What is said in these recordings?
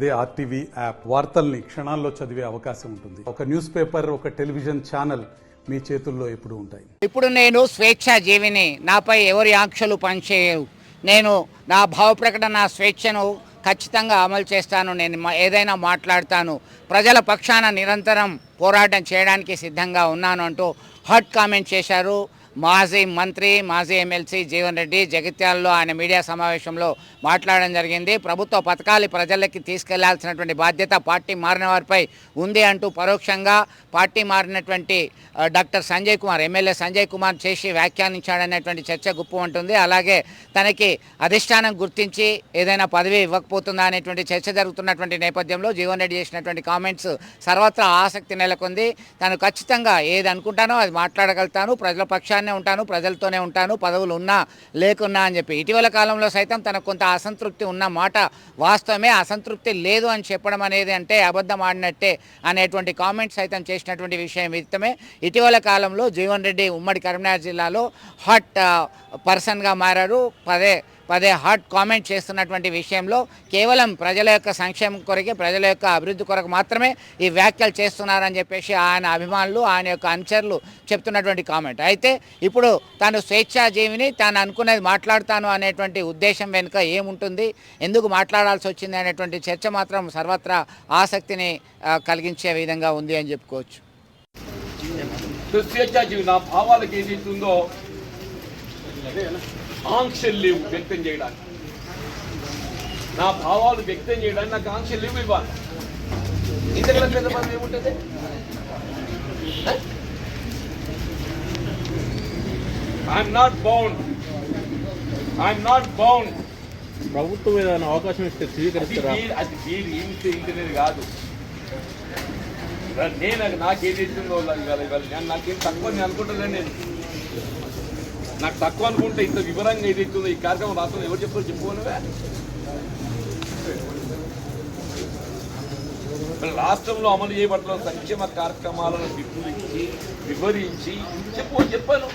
అదే RTV app వార్తల్ని క్షణాల్లో చదివే అవకాశం ఉంటుంది. ఒక న్యూస్ పేపర్, ఒక టెలివిజన్ ఛానల్ మీ చేతుల్లో ఎప్పుడు ఉంటాయి. ఇప్పుడు నేను స్వేచ్ఛా జీవిని, నాపై ఎవరి ఆంక్షలు పనిచేయవు. నేను నా భావ ప్రకటన, నా స్వేచ్ఛను ఖచ్చితంగా అమలు చేస్తాను. నేను ఏదైనా మాట్లాడతాను. ప్రజల పక్షాన నిరంతరం పోరాటం చేయడానికి సిద్ధంగా ఉన్నాను అంటూ హాట్ కామెంట్ చేశారు మాజీ మంత్రి, మాజీ ఎమ్మెల్సీ జీవన్ రెడ్డి. జగిత్యాలలో ఆయన మీడియా సమావేశంలో మాట్లాడడం జరిగింది. ప్రభుత్వ పథకాలు ప్రజలకి తీసుకెళ్లాల్సినటువంటి బాధ్యత పార్టీ మారిన వారిపై ఉంది అంటూ పరోక్షంగా పార్టీ మారినటువంటి డాక్టర్ సంజయ్ కుమార్, ఎమ్మెల్యే సంజయ్ కుమార్ చేసి వ్యాఖ్యానించాడనేటువంటి చర్చ గుప్పు ఉంటుంది. అలాగే తనకి అధిష్టానం గుర్తించి ఏదైనా పదవి ఇవ్వకపోతుందా అనేటువంటి చర్చ జరుగుతున్నటువంటి నేపథ్యంలో జీవన్ రెడ్డి చేసినటువంటి కామెంట్స్ సర్వత్రా ఆసక్తి నెలకొంది. తను ఖచ్చితంగా ఏది అనుకుంటానో అది మాట్లాడగలుగుతాను, ప్రజల పక్షాన్నే ఉంటాను, ప్రజలతోనే ఉంటాను, పదవులు ఉన్నా లేకున్నా అని చెప్పి ఇటీవల కాలంలో సైతం తనకు కొంత అసంతృప్తి ఉన్న మాట వాస్తవమే. అసంతృప్తి లేదు అని చెప్పడం అనేది అంటే అబద్ధం ఆడినట్టే అనేటువంటి కామెంట్స్ సైతం చేసినటువంటి విషయం విదితమే. ఇటీవల కాలంలో జీవన్ రెడ్డి ఉమ్మడి కరీంనగర్ జిల్లాలో హాట్ పర్సన్గా మారారు. పదే హాట్ కామెంట్ చేస్తున్నటువంటి విషయంలో కేవలం ప్రజల యొక్క సంక్షేమం కొరకే, ప్రజల యొక్క అభివృద్ధి కొరకు మాత్రమే ఈ వ్యాఖ్యలు చేస్తున్నారని చెప్పేసి ఆయన అభిమానులు, ఆయన యొక్క అనుచరులు చెప్తున్నటువంటి కామెంట్. అయితే ఇప్పుడు తాను స్వేచ్ఛాజీవిని, తాను అనుకునేది మాట్లాడతాను అనేటువంటి ఉద్దేశం వెనుక ఏముంటుంది, ఎందుకు మాట్లాడాల్సి వచ్చింది అనేటువంటి చర్చ మాత్రం సర్వత్రా ఆసక్తిని కలిగించే విధంగా ఉంది అని చెప్పుకోవచ్చు. స్వేచ్ఛాజీవి నా భావాలకు ఏదైతుందో ఆంక్షలు లేవు వ్యక్తం చేయడానికి. నా భావాలు వ్యక్తం చేయడానికి నాకు ఆంక్షలు లేవు ఇవ్వాలి. ఇంతకన్నా పెద్ద పదవి ఏముంటుంది? I'm not bound. ప్రభుత్వం ఏదైనా అవకాశం ఇస్తే స్వీకరిస్తారా? అది మీరు ఇంటనేది కాదు. నాకేదైతుందో నాకేం తక్కువ నేను అనుకుంటున్నాను. నేను నాకు తక్కువ అనుకుంటే ఇంత వివరంగా ఏదైతుందో ఈ కార్యక్రమం రాష్ట్రంలో ఎవరు చెప్తారో చెప్పుకోనువే. రాష్ట్రంలో అమలు చేయబడుతున్న సంక్షేమ కార్యక్రమాలను వివరించి చెప్పాను.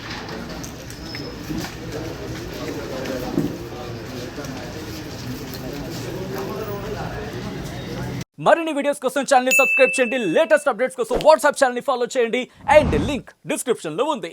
మరిన్ని వీడియోస్ కోసం ఛానల్ ని సబ్స్క్రైబ్ చేయండి. లేటెస్ట్ అప్డేట్స్ కోసం వాట్సాప్ ఛానల్ ని ఫాలో చేయండి. అండ్ లింక్ డిస్క్రిప్షన్ లో ఉంది.